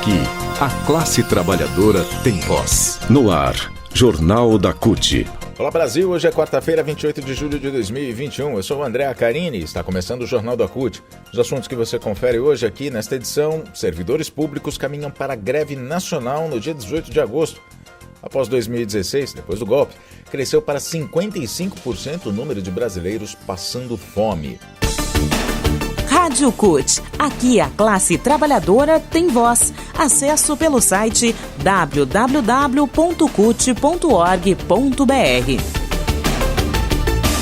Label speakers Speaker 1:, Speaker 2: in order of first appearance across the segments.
Speaker 1: Aqui, a classe trabalhadora tem voz. No ar, Jornal da CUT.
Speaker 2: Olá Brasil, hoje é quarta-feira, 28 de julho de 2021. Eu sou o André Acarini e está começando o Jornal da CUT. Os assuntos que você confere hoje aqui nesta edição: servidores públicos caminham para a greve nacional no dia 18 de agosto. Após 2016, depois do golpe, cresceu para 55% o número de brasileiros passando fome.
Speaker 3: Rádio CUT. Aqui a classe trabalhadora tem voz. Acesso pelo site www.cut.org.br.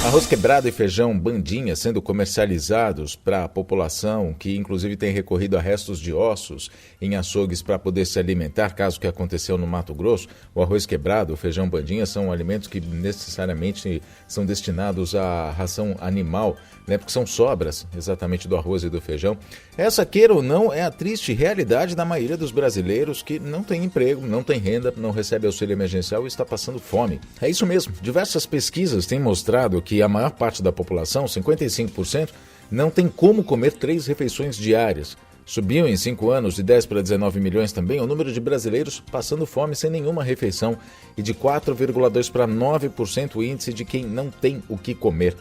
Speaker 2: Arroz quebrado e feijão bandinha sendo comercializados para a população, que inclusive tem recorrido a restos de ossos em açougues para poder se alimentar, caso que aconteceu no Mato Grosso. O arroz quebrado, o feijão bandinha são alimentos que necessariamente são destinados à ração animal, né, porque são sobras exatamente do arroz e do feijão. Essa, queira ou não, é a triste realidade da maioria dos brasileiros que não tem emprego, não tem renda, não recebe auxílio emergencial e está passando fome. É isso mesmo. Diversas pesquisas têm mostrado que a maior parte da população, 55%, não tem como comer 3 refeições diárias. Subiu em 5 anos de 10 para 19 milhões também o número de brasileiros passando fome sem nenhuma refeição e de 4,2 para 9% o índice de quem não tem o que comer.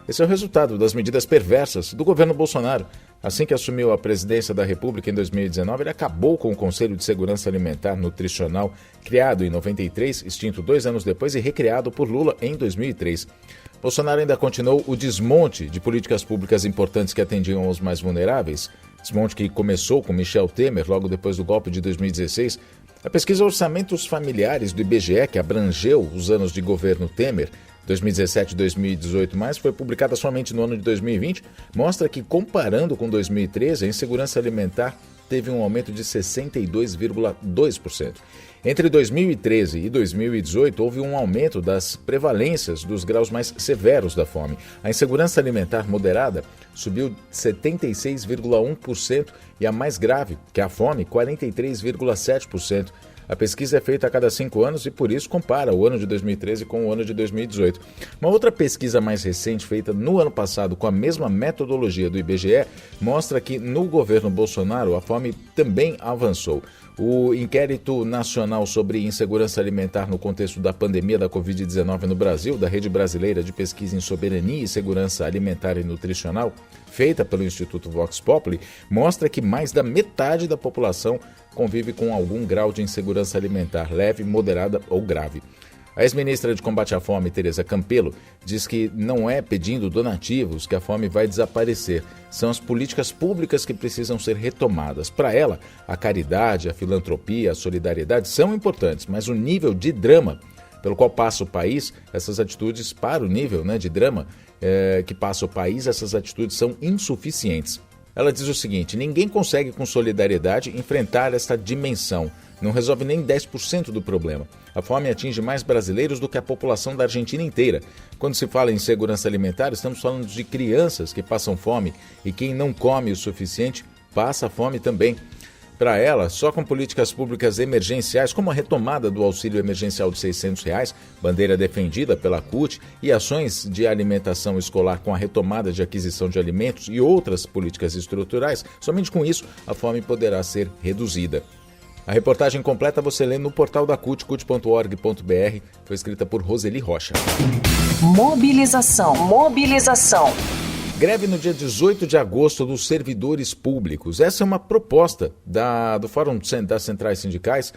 Speaker 2: Esse é o resultado das medidas perversas do governo Bolsonaro. Assim que assumiu a presidência da República em 2019, ele acabou com o Conselho de Segurança Alimentar Nutricional, criado em 93, extinto 2 anos depois e recriado por Lula em 2003. Bolsonaro ainda continuou o desmonte de políticas públicas importantes que atendiam aos mais vulneráveis, desmonte que começou com Michel Temer logo depois do golpe de 2016. A pesquisa Orçamentos Familiares do IBGE, que abrangeu os anos de governo Temer, 2017 e 2018, mas foi publicada somente no ano de 2020, mostra que, comparando com 2013, a insegurança alimentar teve um aumento de 62,2%. Entre 2013 e 2018, houve um aumento das prevalências dos graus mais severos da fome. A insegurança alimentar moderada subiu 76,1% e a mais grave, que é a fome, 43,7%. A pesquisa é feita a cada 5 anos e, por isso, compara o ano de 2013 com o ano de 2018. Uma outra pesquisa mais recente, feita no ano passado com a mesma metodologia do IBGE, mostra que no governo Bolsonaro a fome também avançou. O Inquérito Nacional sobre Insegurança Alimentar no contexto da pandemia da Covid-19 no Brasil, da Rede Brasileira de Pesquisa em Soberania e Segurança Alimentar e Nutricional, feita pelo Instituto Vox Populi, mostra que mais da metade da população convive com algum grau de insegurança alimentar, leve, moderada ou grave. A ex-ministra de Combate à Fome, Tereza Campelo, diz que não é pedindo donativos que a fome vai desaparecer. São as políticas públicas que precisam ser retomadas. Para ela, a caridade, a filantropia, a solidariedade são importantes, mas o nível de drama pelo qual passa o país, essas atitudes, para o nível de drama que passa o país, essas atitudes são insuficientes. Ela diz o seguinte: ninguém consegue com solidariedade enfrentar esta dimensão. Não resolve nem 10% do problema. A fome atinge mais brasileiros do que a população da Argentina inteira. Quando se fala em segurança alimentar, estamos falando de crianças que passam fome e quem não come o suficiente passa fome também. Para ela, só com políticas públicas emergenciais, como a retomada do auxílio emergencial de R$600, bandeira defendida pela CUT, e ações de alimentação escolar com a retomada de aquisição de alimentos e outras políticas estruturais, somente com isso a fome poderá ser reduzida. A reportagem completa você lê no portal da CUT, cut.org.br, foi escrita por Roseli Rocha.
Speaker 3: Mobilização.
Speaker 2: Greve no dia 18 de agosto dos servidores públicos. Essa é uma proposta do Fórum das Centrais Sindicais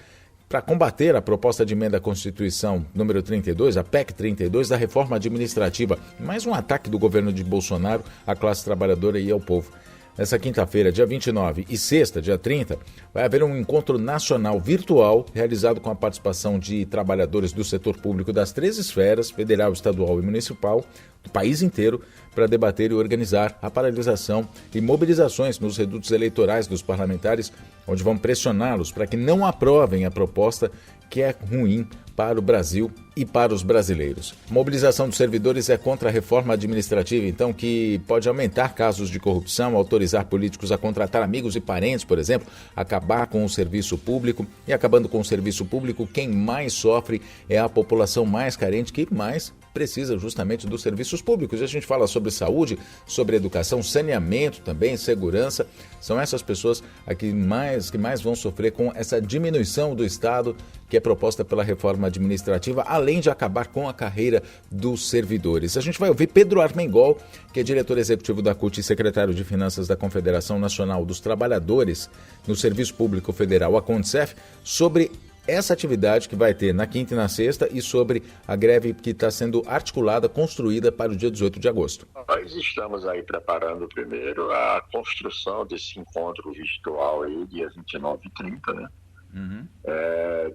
Speaker 2: para combater a proposta de emenda à Constituição número 32, a PEC 32, da reforma administrativa. Mais um ataque do governo de Bolsonaro à classe trabalhadora e ao povo. Nessa quinta-feira, dia 29 e sexta, dia 30, vai haver um encontro nacional virtual realizado com a participação de trabalhadores do setor público das 3 esferas, federal, estadual e municipal, do país inteiro, para debater e organizar a paralisação e mobilizações nos redutos eleitorais dos parlamentares, onde vão pressioná-los para que não aprovem a proposta que é ruim para o Brasil e para os brasileiros. A mobilização dos servidores é contra a reforma administrativa, então, que pode aumentar casos de corrupção, autorizar políticos a contratar amigos e parentes, por exemplo, acabar com o serviço público. E acabando com o serviço público, quem mais sofre é a população mais carente, que mais precisa justamente dos serviços públicos. E a gente fala sobre saúde, sobre educação, saneamento também, segurança. São essas pessoas que mais vão sofrer com essa diminuição do Estado que é proposta pela reforma administrativa, além de acabar com a carreira dos servidores. A gente vai ouvir Pedro Armengol, que é diretor executivo da CUT e secretário de Finanças da Confederação Nacional dos Trabalhadores no Serviço Público Federal, a CONTSEF, sobre essa atividade que vai ter na quinta e na sexta e sobre a greve que está sendo articulada, construída para o dia 18 de agosto.
Speaker 4: Nós estamos aí preparando primeiro a construção desse encontro virtual aí, dia 29 e 30, né?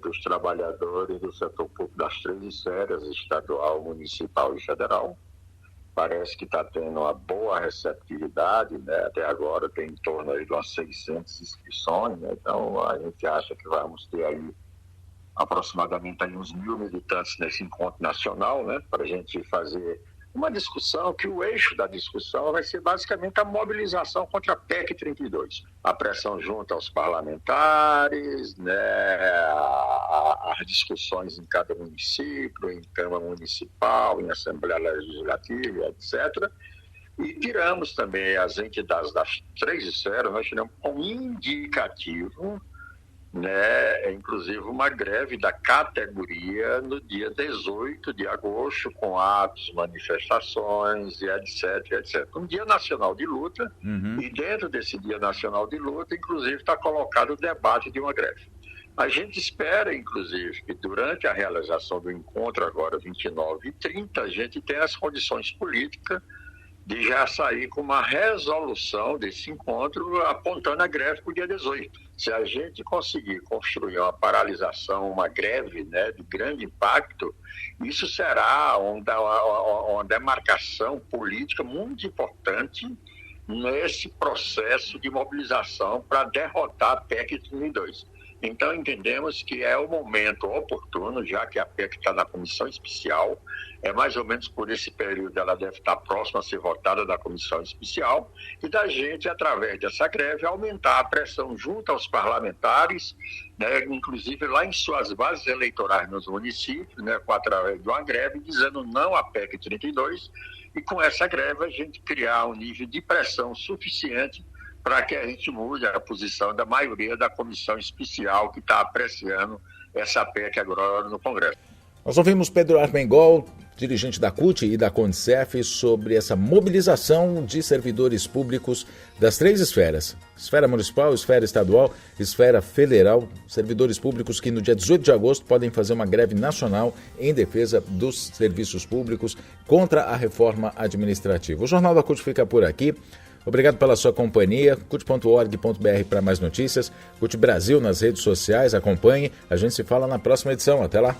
Speaker 4: Dos trabalhadores do setor público das 3 esferas, estadual, municipal e federal. Parece que está tendo uma boa receptividade, né? Até agora tem em torno aí de umas 600 inscrições, né? Então a gente acha que vamos ter aí aproximadamente aí uns 1.000 militantes nesse encontro nacional, né? Para a gente fazer uma discussão, que o eixo da discussão vai ser basicamente a mobilização contra a PEC 32. A pressão junto aos parlamentares, né, as discussões em cada município, em Câmara Municipal, em Assembleia Legislativa, etc. E tiramos também as entidades das 3 esferas, nós tiramos como indicativo, né, inclusive uma greve da categoria no dia 18 de agosto, com atos, manifestações, e etc, etc. Um dia nacional de luta, e dentro desse dia nacional de luta, inclusive, está colocado o debate de uma greve. A gente espera, inclusive, que durante a realização do encontro, agora 29 e 30, a gente tenha as condições políticas de já sair com uma resolução desse encontro apontando a greve para o dia 18. Se a gente conseguir construir uma paralisação, uma greve, né, de grande impacto, isso será uma demarcação política muito importante nesse processo de mobilização para derrotar a PEC 32. Então entendemos que é o momento oportuno, já que a PEC está na comissão especial, mais ou menos por esse período ela deve estar próxima a ser votada da comissão especial, e da gente, através dessa greve, aumentar a pressão junto aos parlamentares, né, inclusive lá em suas bases eleitorais nos municípios, né, através de uma greve, dizendo não à PEC 32, e com essa greve a gente criar um nível de pressão suficiente para que a gente mude a posição da maioria da comissão especial que está apreciando essa PEC agora no Congresso.
Speaker 2: Nós ouvimos Pedro Armengol, dirigente da CUT e da CONTSEF, sobre essa mobilização de servidores públicos das 3 esferas. Esfera municipal, esfera estadual, esfera federal. Servidores públicos que no dia 18 de agosto podem fazer uma greve nacional em defesa dos serviços públicos contra a reforma administrativa. O Jornal da CUT fica por aqui. Obrigado pela sua companhia. cut.org.br para mais notícias. CUT Brasil nas redes sociais. Acompanhe. A gente se fala na próxima edição. Até lá.